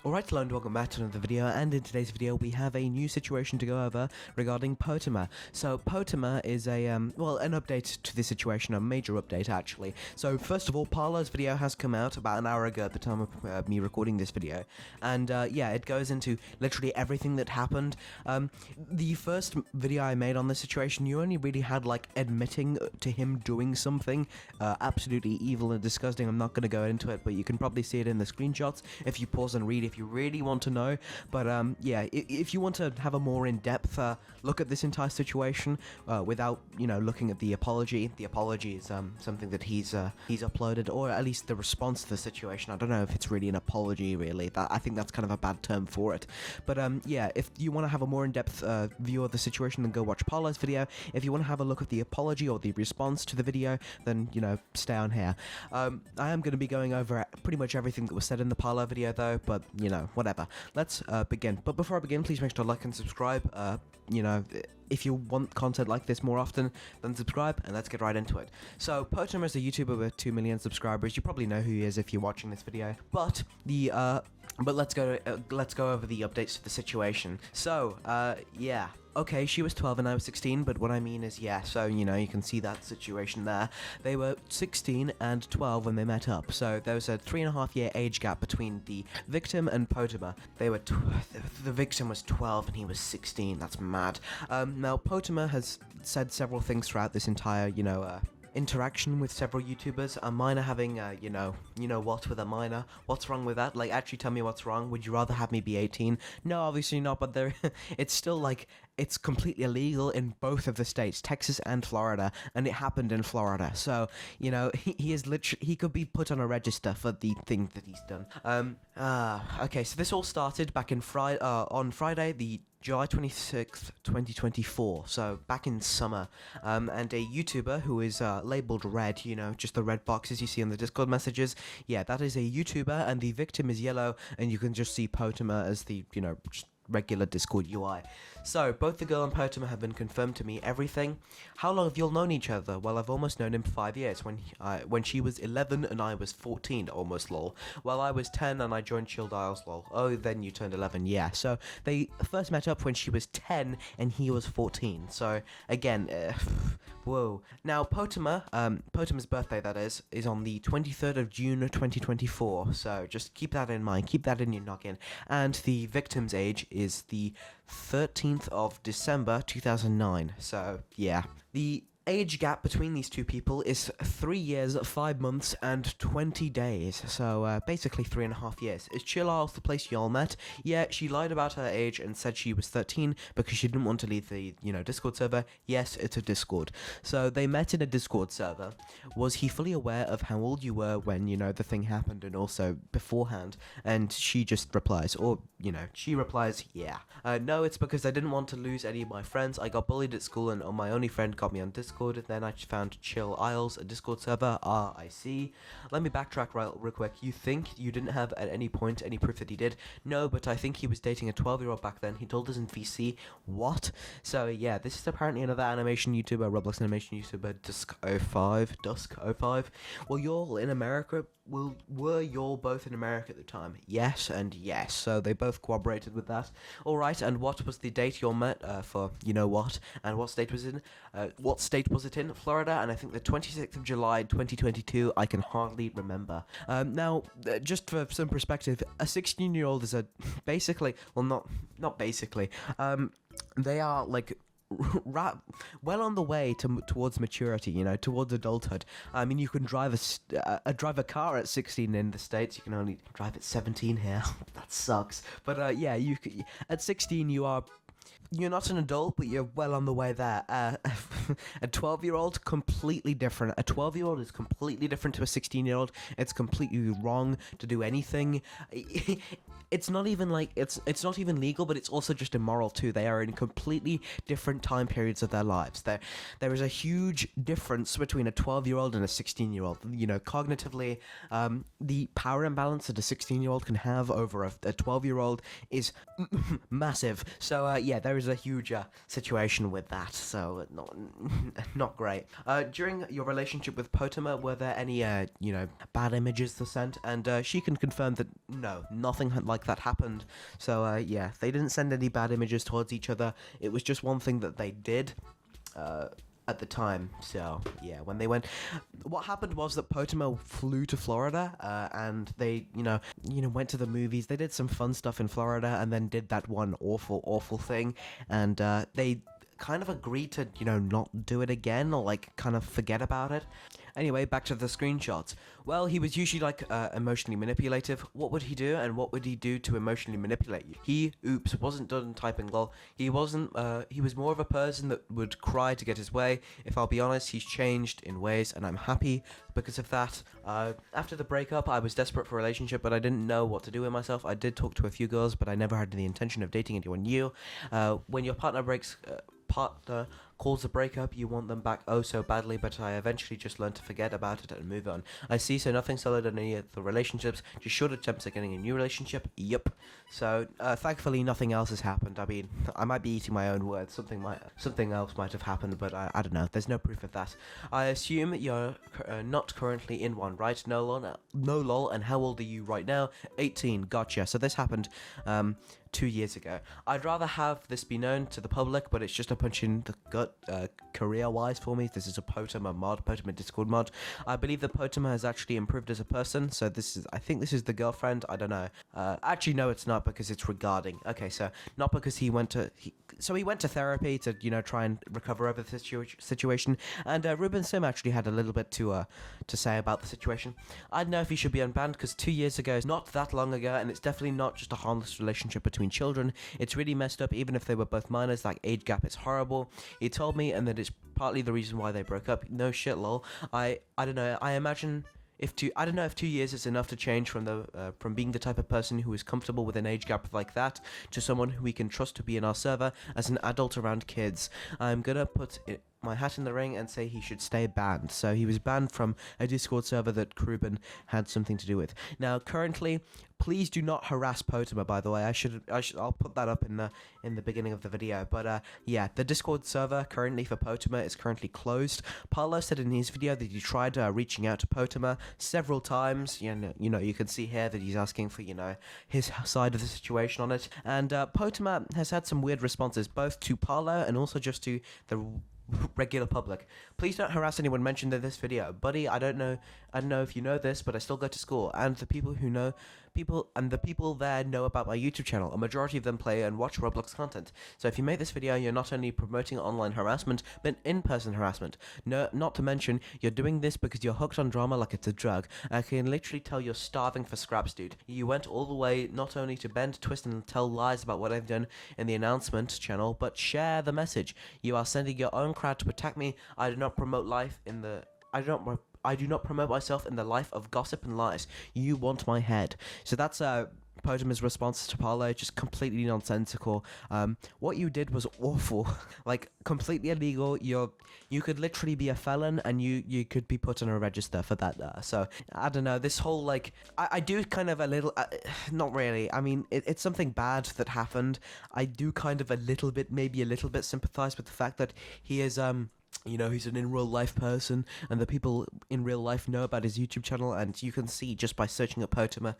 Alright, hello and welcome back to another video, and in today's video we have a new situation to go over regarding Potemer. So Potemer is a, well, an update to the situation, a major update actually. So first of all, Parlo's video has come out about an hour ago at the time of me recording this video, and yeah, it goes into literally everything that happened. The first video I made on this situation, you only really had like admitting to him doing something absolutely evil and disgusting. I'm not going to go into it, but you can probably see it in the screenshots if you pause and read if you really want to know. But yeah, if you want to have a more in-depth look at this entire situation without, you know, looking at the apology is something that he's uploaded, or at least the response to the situation. I don't know if it's really an apology, really. I think that's kind of a bad term for it. But yeah, if you want to have a more in-depth view of the situation, then go watch Parlo's video. If you want to have a look at the apology or the response to the video, then, you know, stay on here. I am going to be going over pretty much everything that was said in the Parlo video though, but you know, whatever. Let's begin. But before I begin, please make sure to like and subscribe. You know, if you want content like this more often, then subscribe, and let's get right into it. So Potemer is a YouTuber with 2 million subscribers. You probably know who he is if you're watching this video. But let's go over the updates to the situation. So yeah. Okay, she was 12 and I was 16, but what I mean is, yeah, so, you know, you can see that situation there. They were 16 and 12 when they met up, so there was a 3.5-year age gap between the victim and Potemer. They were, the victim was 12 and he was 16, that's mad. Now, Potemer has said several things throughout this entire, you know, interaction with several YouTubers. A minor having, you know what with a minor? What's wrong with that? Like, actually tell me what's wrong. Would you rather have me be 18? No, obviously not, but there, it's still like, it's completely illegal in both of the states, Texas and Florida, and it happened in Florida. So, you know, he is literally, he could be put on a register for the thing that he's done. Okay, so this all started back in on Friday, the July 26th, 2024, so back in summer, and a YouTuber who is labeled red, you know, just the red boxes you see on the Discord messages, yeah, that is a YouTuber, and the victim is yellow, and you can just see Potemer as the, you know, just regular Discord UI. So, both the girl and Potemer have been confirmed to me everything. How long have you all known each other? Well, I've almost known him for 5 years, when she was 11 and I was 14, almost lol. Well, I was 10 and I joined Chill Dials, lol. Oh, then you turned 11, yeah. So, they first met up when she was 10 and he was 14. So, again, whoa. Now, Potemer's birthday, that is on the 23rd of June 2024. So, just keep that in mind, keep that in your noggin. And the victim's age is the 13th of December 2009, so yeah. The age gap between these two people is 3 years, 5 months, and 20 days, so basically 3.5 years. Is Chill Isles the place y'all met? Yeah, she lied about her age and said she was 13 because she didn't want to leave the, you know, Discord server. Yes, it's a Discord. So they met in a Discord server. Was he fully aware of how old you were when, you know, the thing happened and also beforehand? And she just replies, or, you know, she replies, yeah. No, it's because I didn't want to lose any of my friends. I got bullied at school and my only friend got me on Discord. Then I found Chill Isles, a Discord server. I see. Let me backtrack real quick. You think you didn't have at any point any proof that he did? No, but I think he was dating a 12-year-old back then. He told us in VC. What? So yeah, this is apparently another animation YouTuber, Roblox animation YouTuber, Dusk05. Well, y'all in America, were y'all both in America at the time? Yes and yes. So they both corroborated with that. Alright, and what was the date y'all met for you know what? And what state was it in? Was it in? Florida, and I think the 26th of July 2022. I can hardly remember. Now, just for some perspective, a 16-year-old is a basically, well, not basically. They are like well on the way towards maturity, you know, towards adulthood. I mean, you can drive a car at 16 in the States. You can only drive at 17 here. That sucks. But yeah, at 16 you're not an adult, but you're well on the way there. A 12-year-old, completely different. A 12-year-old is completely different to a 16-year-old. It's completely wrong to do anything. It's not even like, it's not even legal, but it's also just immoral too. They are in completely different time periods of their lives. There is a huge difference between a 12-year-old and a 16-year-old. You know, cognitively, the power imbalance that a 16-year-old can have over a 12-year-old is massive. So yeah, there is a huge situation with that. So not great. During your relationship with Potemer, were there any, bad images to send? And she can confirm that no, nothing like that happened. So, yeah, they didn't send any bad images towards each other. It was just one thing that they did. At the time, so yeah, when they went, what happened was that Potemer flew to Florida, and they, went to the movies. They did some fun stuff in Florida, and then did that one awful thing, and they kind of agreed to, not do it again, or like kind of forget about it. Anyway, back to the screenshots. Well, he was usually like emotionally manipulative. What would he do, and what would he do to emotionally manipulate you? He, wasn't done typing lol. He wasn't, he was more of a person that would cry to get his way. If I'll be honest, he's changed in ways, and I'm happy because of that. After the breakup, I was desperate for a relationship, but I didn't know what to do with myself. I did talk to a few girls, but I never had the intention of dating anyone new. When your partner calls a breakup, you want them back oh so badly, but I eventually just learned to forget about it and move on. I see, so nothing solid in any of the relationships, just short attempts at getting a new relationship. Yep. So, thankfully nothing else has happened. I mean, I might be eating my own words, something else might have happened, but I don't know, there's no proof of that. I assume you're not currently in one, right? No lol, and how old are you right now? 18, gotcha. So this happened, 2 years ago. I'd rather have this be known to the public, but it's just a punch in the gut career-wise for me. This is a Potemer Discord mod. I believe that Potemer has actually improved as a person, so I think this is the girlfriend, I don't know. Actually, no, it's not, because it's regarding. Okay, so not because he went to therapy to, try and recover over the situation, and Ruben Sim actually had a little bit to say about the situation. I don't know if he should be unbanned, because 2 years ago is not that long ago, and it's definitely not just a harmless relationship between children. It's really messed up, even if they were both minors. Like, age gap is horrible. He told me, and that it's partly the reason why they broke up. No shit, lol. I don't know. I imagine I don't know if 2 years is enough to change from being the type of person who is comfortable with an age gap like that to someone who we can trust to be in our server as an adult around kids. I'm gonna put my hat in the ring and say he should stay banned. So he was banned from a Discord server that Kruben had something to do with. Now, currently, please do not harass Potemer, by the way. I'll put that up in the beginning of the video. But yeah, the Discord server currently for Potemer is currently closed. Paulo said in his video that he tried reaching out to Potemer several times. You can see here that he's asking for his side of the situation on it. And Potemer has had some weird responses, both to Paulo and also just to the regular public. Please don't harass anyone mentioned in this video. Buddy, I don't know if you know this, but I still go to school, and the people there know about my YouTube channel. A majority of them play and watch Roblox content. So if you make this video, you're not only promoting online harassment, but in-person harassment. No, not to mention, you're doing this because you're hooked on drama like it's a drug. I can literally tell you're starving for scraps, dude. You went all the way not only to bend, twist, and tell lies about what I've done in the announcement channel, but share the message. You are sending your own crowd to attack me. I do not promote myself in the life of gossip and lies. You want my head. So that's Potemer's response to Paulo, just completely nonsensical. What you did was awful, like completely illegal. You could literally be a felon, and you could be put on a register for that. So I don't know. This whole I do kind of a little, not really. I mean, it's something bad that happened. I do kind of maybe a little bit sympathize with the fact that he is he's an in real life person, and the people in real life know about his YouTube channel, and you can see just by searching up Potemer,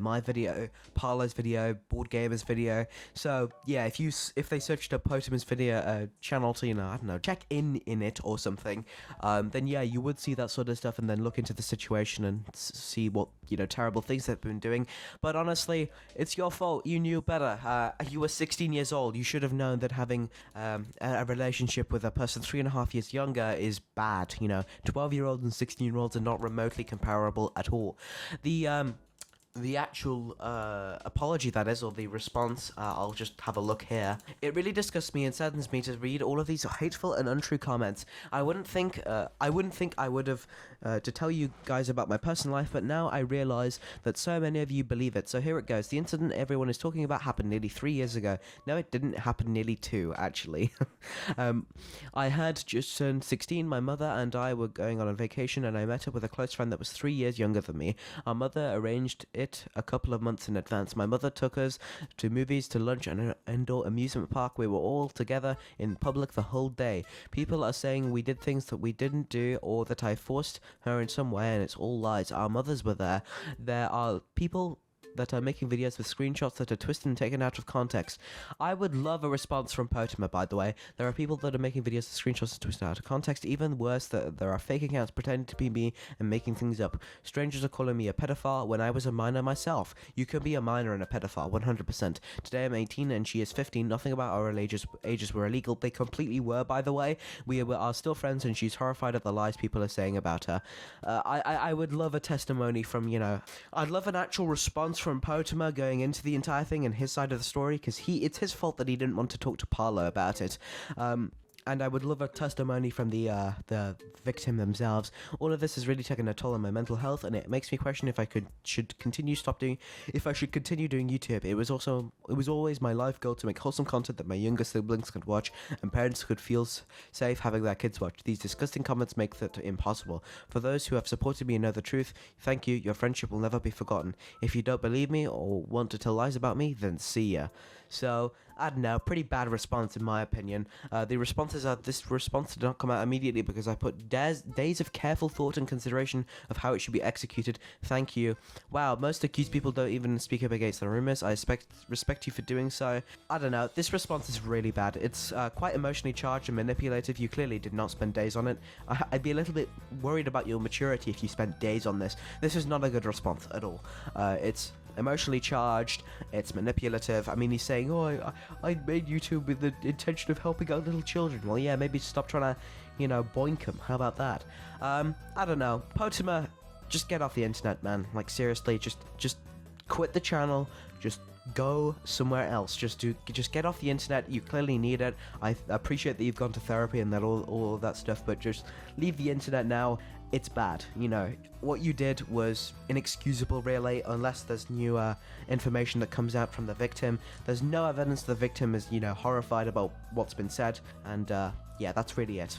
my video, Paulo's video, Board Gamer's video. So yeah, if they searched up Potemer's video channel to, I don't know, check in it or something, then yeah, you would see that sort of stuff, and then look into the situation and see what, terrible things they've been doing. But honestly, it's your fault. You knew better. You were 16 years old. You should have known that having a relationship with a person 3.5 years younger is bad. 12-year-olds and 16-year-olds are not remotely comparable at all. The actual apology, that is, or the response, I'll just have a look here. It really disgusts me and saddens me to read all of these hateful and untrue comments. I wouldn't think I would have to tell you guys about my personal life, but now I realize that so many of you believe it. So here it goes. The incident everyone is talking about happened nearly 3 years ago. No, it didn't happen, nearly 2, actually. I had just turned 16. My mother and I were going on a vacation, and I met up with a close friend that was 3 years younger than me. Our mother arranged it it a couple of months in advance. My mother took us to movies, to lunch, and an indoor amusement park. We were all together in public the whole day. People are saying we did things that we didn't do, or that I forced her in some way, and it's all lies. Our mothers were there. There are people that are making videos with screenshots that are twisted and taken out of context. I would love a response from Potemer, by the way. There are people that are making videos with screenshots that are twisted out of context. Even worse, that there are fake accounts pretending to be me and making things up. Strangers are calling me a pedophile when I was a minor myself. You can be a minor and a pedophile, 100%. Today I'm 18 and she is 15. Nothing about our ages were illegal. They completely were, by the way. We are still friends, and she's horrified at the lies people are saying about her. I would love a testimony from, I'd love an actual response from Potemer going into the entire thing and his side of the story, because it's his fault that he didn't want to talk to Parlo about it. And I would love a testimony from the victim themselves. All of this has really taken a toll on my mental health, and it makes me question if I should continue doing YouTube. It was always my life goal to make wholesome content that my younger siblings could watch and parents could feel safe having their kids watch. These disgusting comments make that impossible. For those who have supported me and know the truth, thank you. Your friendship will never be forgotten. If you don't believe me or want to tell lies about me, then see ya. So, I don't know, pretty bad response in my opinion. This response did not come out immediately because I put days of careful thought and consideration of how it should be executed. Thank you. Wow, most accused people don't even speak up against the rumors. I respect you for doing so. I don't know, this response is really bad. It's quite emotionally charged and manipulative. You clearly did not spend days on it. I'd be a little bit worried about your maturity if you spent days on this. This is not a good response at all. It's emotionally charged, it's manipulative. I mean, he's saying, oh, I made YouTube with the intention of helping out little children. Well, yeah, maybe stop trying to, boink them. How about that? I don't know. Potemer, just get off the internet, man. Like, seriously, just quit the channel. Just go somewhere else. Just get off the internet. You clearly need it. I appreciate that you've gone to therapy and that all of that stuff, but just leave the internet now. It's bad. What you did was inexcusable, really, unless there's new information that comes out from the victim. There's no evidence the victim is, horrified about what's been said, and yeah, that's really it.